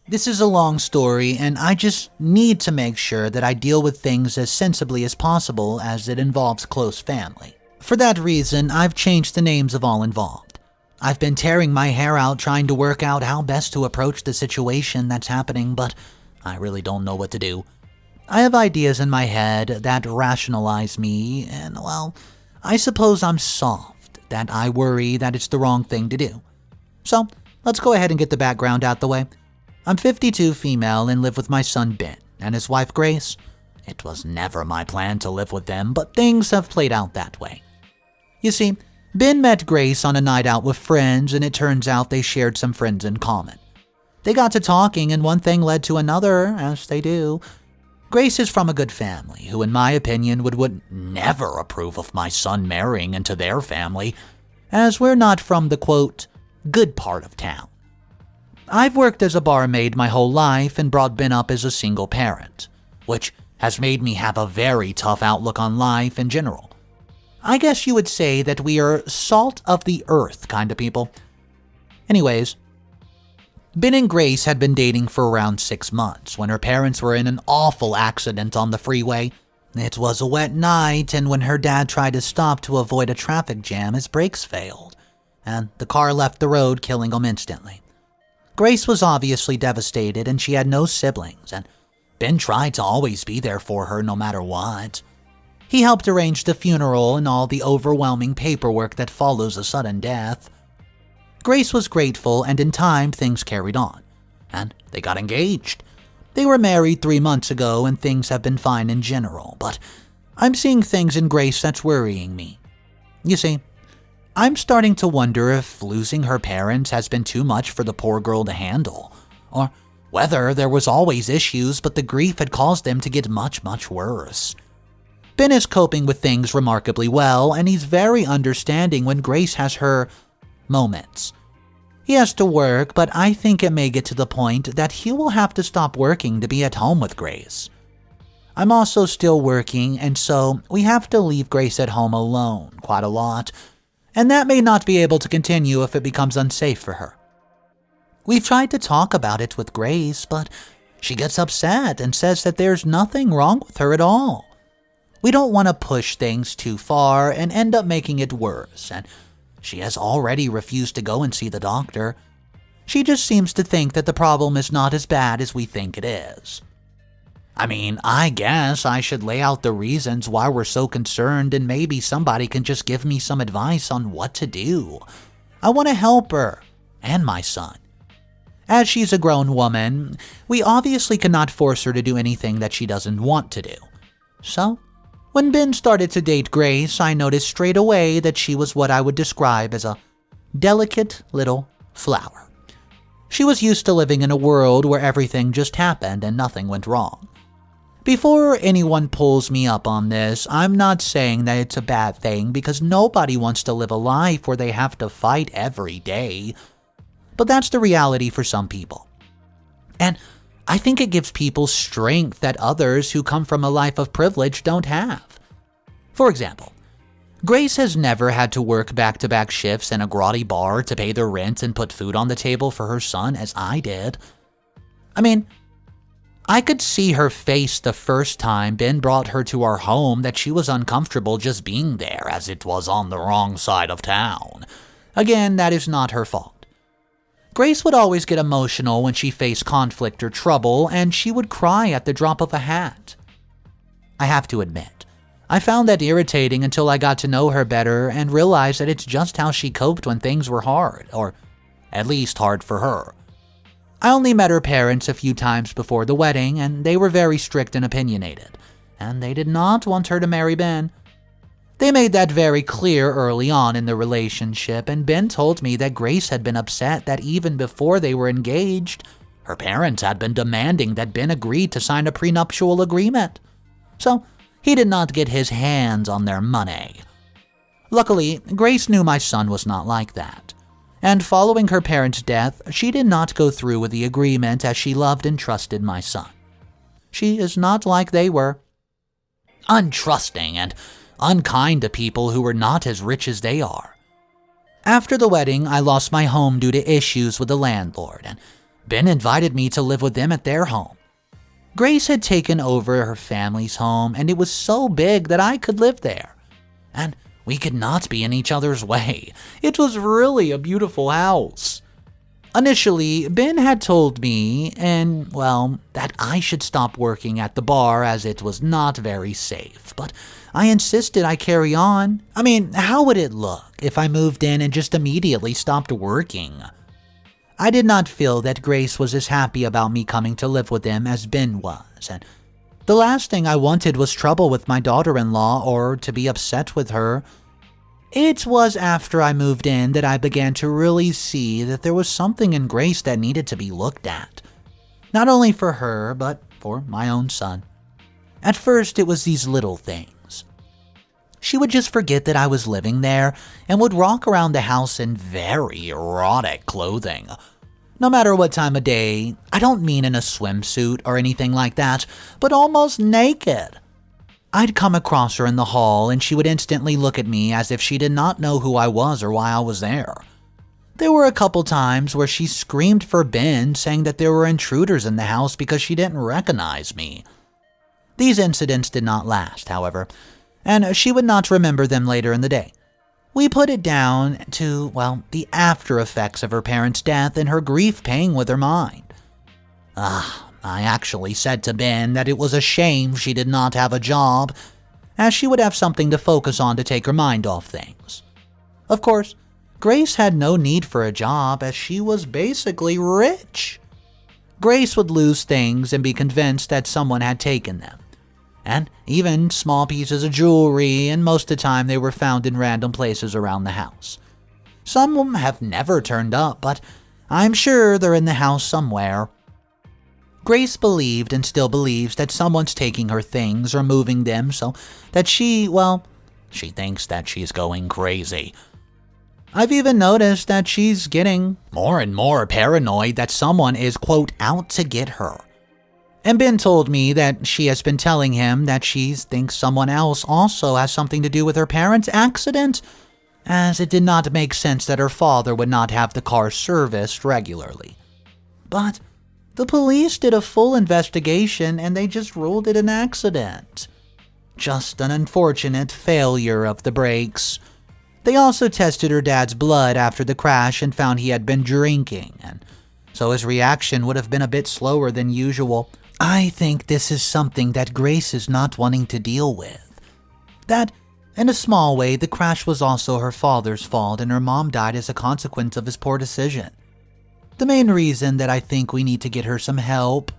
This is a long story, and I just need to make sure that I deal with things as sensibly as possible as it involves close family. For that reason, I've changed the names of all involved. I've been tearing my hair out trying to work out how best to approach the situation that's happening, but I really don't know what to do. I have ideas in my head that rationalize me, and well, I suppose I'm soft, that I worry that it's the wrong thing to do. So, let's go ahead and get the background out the way. I'm 52, female, and live with my son Ben and his wife Grace. It was never my plan to live with them, but things have played out that way. You see, Ben met Grace on a night out with friends, and it turns out they shared some friends in common. They got to talking, and one thing led to another, as they do. Grace is from a good family, who in my opinion would never approve of my son marrying into their family, as we're not from the, quote, good part of town. I've worked as a barmaid my whole life and brought Ben up as a single parent, which has made me have a very tough outlook on life in general. I guess you would say that we are salt of the earth kind of people. Anyways, Ben and Grace had been dating for around 6 months when her parents were in an awful accident on the freeway. It was a wet night, and when her dad tried to stop to avoid a traffic jam, his brakes failed, and the car left the road, killing him instantly. Grace was obviously devastated, and she had no siblings, and Ben tried to always be there for her no matter what. He helped arrange the funeral and all the overwhelming paperwork that follows a sudden death. Grace was grateful, and in time things carried on, and they got engaged. They were married 3 months ago, and things have been fine in general, but I'm seeing things in Grace that's worrying me. You see, I'm starting to wonder if losing her parents has been too much for the poor girl to handle, or whether there was always issues but the grief had caused them to get much, much worse. Ben is coping with things remarkably well, and he's very understanding when Grace has her moments. He has to work, but I think it may get to the point that he will have to stop working to be at home with Grace. I'm also still working, and so we have to leave Grace at home alone quite a lot, and that may not be able to continue if it becomes unsafe for her. We've tried to talk about it with Grace, but she gets upset and says that there's nothing wrong with her at all. We don't want to push things too far and end up making it worse, and she has already refused to go and see the doctor. She just seems to think that the problem is not as bad as we think it is. I mean, I guess I should lay out the reasons why we're so concerned, and maybe somebody can just give me some advice on what to do. I want to help her and my son. As she's a grown woman, we obviously cannot force her to do anything that she doesn't want to do. So, when Ben started to date Grace, I noticed straight away that she was what I would describe as a delicate little flower. She was used to living in a world where everything just happened and nothing went wrong. Before anyone pulls me up on this, I'm not saying that it's a bad thing, because nobody wants to live a life where they have to fight every day. But that's the reality for some people. And I think it gives people strength that others who come from a life of privilege don't have. For example, Grace has never had to work back-to-back shifts in a grotty bar to pay their rent and put food on the table for her son as I did. I mean, I could see her face the first time Ben brought her to our home that she was uncomfortable just being there, as it was on the wrong side of town. Again, that is not her fault. Grace would always get emotional when she faced conflict or trouble, and she would cry at the drop of a hat. I have to admit, I found that irritating until I got to know her better and realized that it's just how she coped when things were hard, or at least hard for her. I only met her parents a few times before the wedding, and they were very strict and opinionated, and they did not want her to marry Ben. They made that very clear early on in the relationship, and Ben told me that Grace had been upset that even before they were engaged, her parents had been demanding that Ben agree to sign a prenuptial agreement. So he did not get his hands on their money. Luckily, Grace knew my son was not like that. And following her parents' death, she did not go through with the agreement, as she loved and trusted my son. She is not like they were. Untrusting and unkind to people who were not as rich as they are. After the wedding, I lost my home due to issues with the landlord, and Ben invited me to live with them at their home. Grace had taken over her family's home, and it was so big that I could live there. And we could not be in each other's way. It was really a beautiful house. Initially, Ben had told me, that I should stop working at the bar as it was not very safe, but I insisted I carry on. How would it look if I moved in and just immediately stopped working? I did not feel that Grace was as happy about me coming to live with them as Ben was, and the last thing I wanted was trouble with my daughter-in-law or to be upset with her. It was after I moved in that I began to really see that there was something in Grace that needed to be looked at. Not only for her, but for my own son. At first, it was these little things. She would just forget that I was living there and would walk around the house in very erotic clothing. No matter what time of day, I don't mean in a swimsuit or anything like that, but almost naked. I'd come across her in the hall and she would instantly look at me as if she did not know who I was or why I was there. There were a couple times where she screamed for Ben, saying that there were intruders in the house because she didn't recognize me. These incidents did not last, however, and she would not remember them later in the day. We put it down to, the after effects of her parents' death and her grief paying with her mind. I actually said to Ben that it was a shame she did not have a job, as she would have something to focus on to take her mind off things. Of course, Grace had no need for a job as she was basically rich. Grace would lose things and be convinced that someone had taken them. And even small pieces of jewelry, and most of the time they were found in random places around the house. Some of them have never turned up, but I'm sure they're in the house somewhere. Grace believed and still believes that someone's taking her things or moving them so that she thinks that she's going crazy. I've even noticed that she's getting more and more paranoid that someone is, quote, out to get her. And Ben told me that she has been telling him that she thinks someone else also has something to do with her parents' accident, as it did not make sense that her father would not have the car serviced regularly. But the police did a full investigation and they just ruled it an accident. Just an unfortunate failure of the brakes. They also tested her dad's blood after the crash and found he had been drinking, and so his reaction would have been a bit slower than usual. I think this is something that Grace is not wanting to deal with. That, in a small way, the crash was also her father's fault and her mom died as a consequence of his poor decision. The main reason that I think we need to get her some help,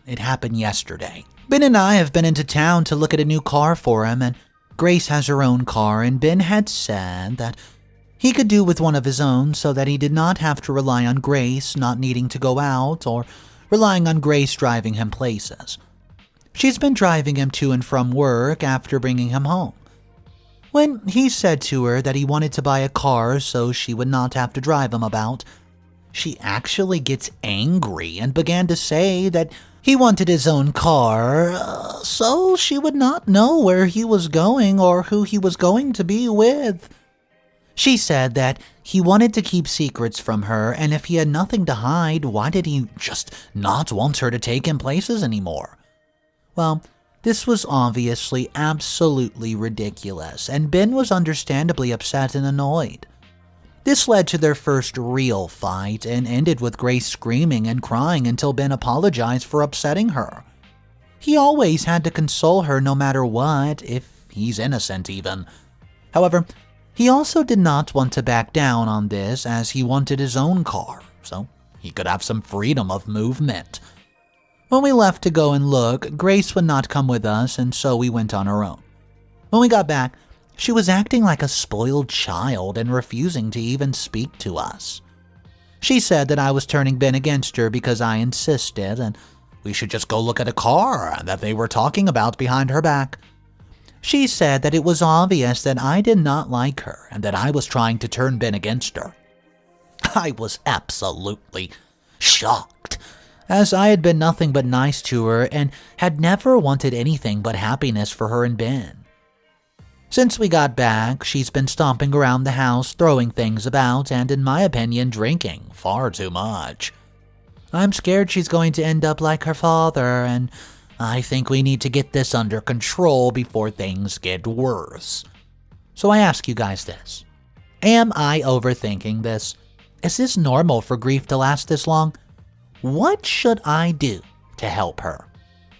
it happened yesterday. Ben and I have been into town to look at a new car for him, and Grace has her own car, and Ben had said that he could do with one of his own so that he did not have to rely on Grace not needing to go out or relying on Grace driving him places. She's been driving him to and from work after bringing him home. When he said to her that he wanted to buy a car so she would not have to drive him about, she actually gets angry and began to say that he wanted his own car so she would not know where he was going or who he was going to be with. She said that he wanted to keep secrets from her, and if he had nothing to hide, why did he just not want her to take him places anymore? This was obviously absolutely ridiculous, and Ben was understandably upset and annoyed. This led to their first real fight and ended with Grace screaming and crying until Ben apologized for upsetting her. He always had to console her no matter what, if he's innocent even. However, he also did not want to back down on this as he wanted his own car, so he could have some freedom of movement. When we left to go and look, Grace would not come with us, and so we went on our own. When we got back, she was acting like a spoiled child and refusing to even speak to us. She said that I was turning Ben against her because I insisted, and we should just go look at a car that they were talking about behind her back. She said that it was obvious that I did not like her and that I was trying to turn Ben against her. I was absolutely shocked, as I had been nothing but nice to her and had never wanted anything but happiness for her and Ben. Since we got back, she's been stomping around the house, throwing things about, and in my opinion, drinking far too much. I'm scared she's going to end up like her father, and I think we need to get this under control before things get worse. So I ask you guys this. Am I overthinking this? Is this normal for grief to last this long? What should I do to help her?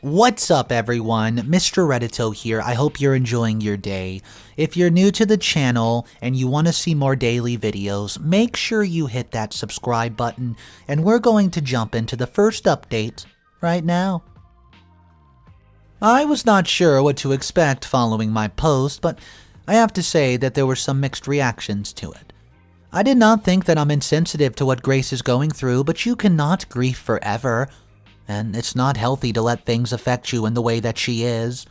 What's up, everyone? Mr. Reddito here. I hope you're enjoying your day. If you're new to the channel and you want to see more daily videos, make sure you hit that subscribe button, and we're going to jump into the first update right now. I was not sure what to expect following my post, but I have to say that there were some mixed reactions to it. I did not think that I'm insensitive to what Grace is going through, but you cannot grieve forever. And it's not healthy to let things affect you in the way that she is.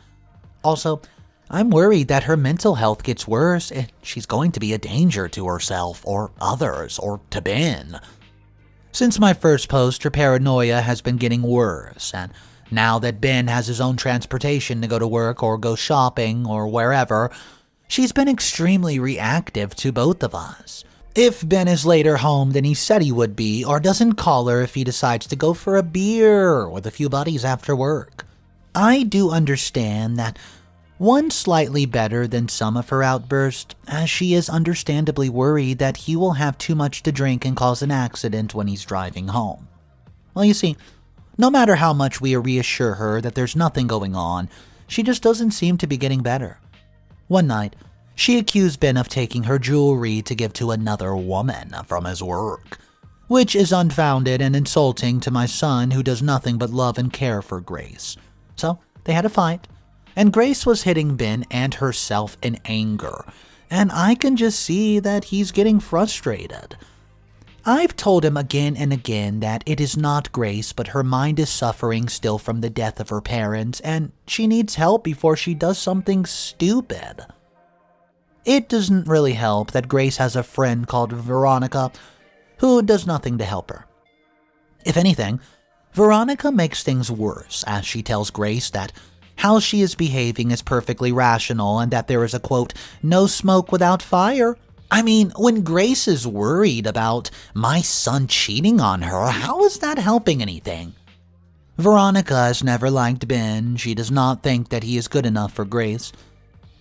Also, I'm worried that her mental health gets worse and she's going to be a danger to herself or others or to Ben. Since my first post, her paranoia has been getting worse, and now that Ben has his own transportation to go to work or go shopping or wherever, she's been extremely reactive to both of us. If Ben is later home than he said he would be, or doesn't call her if he decides to go for a beer with a few buddies after work. I do understand that one's slightly better than some of her outbursts, as she is understandably worried that he will have too much to drink and cause an accident when he's driving home. Well, you see, no matter how much we reassure her that there's nothing going on, she just doesn't seem to be getting better. One night, she accused Ben of taking her jewelry to give to another woman from his work, which is unfounded and insulting to my son, who does nothing but love and care for Grace. So they had a fight, and Grace was hitting Ben and herself in anger, and I can just see that he's getting frustrated. I've told him again and again that it is not Grace, but her mind is suffering still from the death of her parents, and she needs help before she does something stupid. It doesn't really help that Grace has a friend called Veronica who does nothing to help her. If anything, Veronica makes things worse, as she tells Grace that how she is behaving is perfectly rational and that there is a, quote, no smoke without fire. I mean, when Grace is worried about my son cheating on her, how is that helping anything? Veronica has never liked Ben. She does not think that he is good enough for Grace.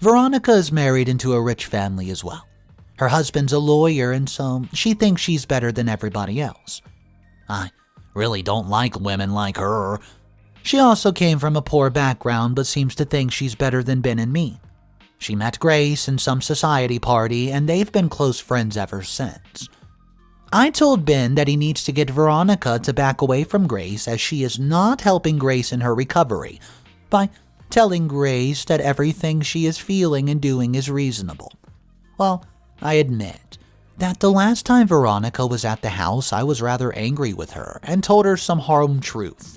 Veronica is married into a rich family as well. Her husband's a lawyer, and so she thinks she's better than everybody else. I really don't like women like her. She also came from a poor background, but seems to think she's better than Ben and me. She met Grace in some society party, and they've been close friends ever since. I told Ben that he needs to get Veronica to back away from Grace, as she is not helping Grace in her recovery by telling Grace that everything she is feeling and doing is reasonable. Well, I admit that the last time Veronica was at the house, I was rather angry with her and told her some hard truth.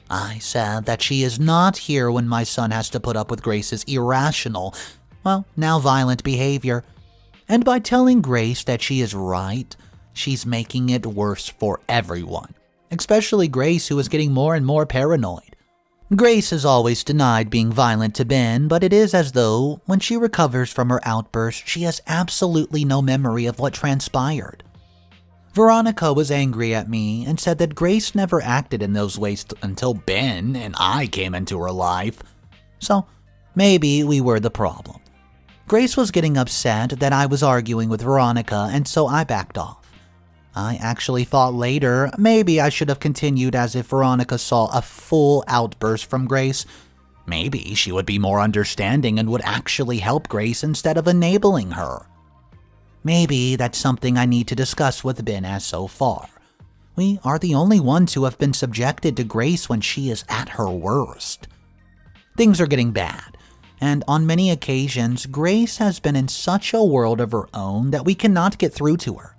I said that she is not here when my son has to put up with Grace's irrational, now violent behavior. And by telling Grace that she is right, she's making it worse for everyone, especially Grace, who is getting more and more paranoid. Grace has always denied being violent to Ben, but it is as though, when she recovers from her outburst, she has absolutely no memory of what transpired. Veronica was angry at me and said that Grace never acted in those ways until Ben and I came into her life. So, maybe we were the problem. Grace was getting upset that I was arguing with Veronica, and so I backed off. I actually thought later maybe I should have continued, as if Veronica saw a full outburst from Grace, maybe she would be more understanding and would actually help Grace instead of enabling her. Maybe that's something I need to discuss with Ben, as so far we are the only ones who have been subjected to Grace when she is at her worst. Things are getting bad, and on many occasions Grace has been in such a world of her own that we cannot get through to her.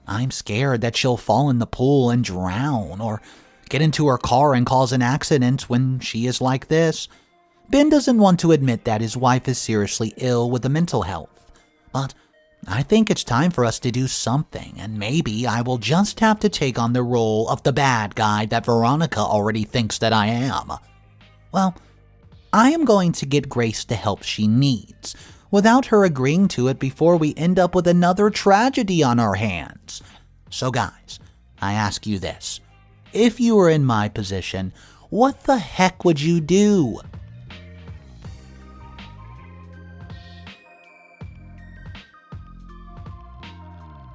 I'm scared that she'll fall in the pool and drown, or get into her car and cause an accident when she is like this. Ben doesn't want to admit that his wife is seriously ill with the mental health, but I think it's time for us to do something, and maybe I will just have to take on the role of the bad guy that Veronica already thinks that I am. Well, I am going to get Grace the help she needs, without her agreeing to it before we end up with another tragedy on our hands. So guys, I ask you this. If you were in my position, what the heck would you do?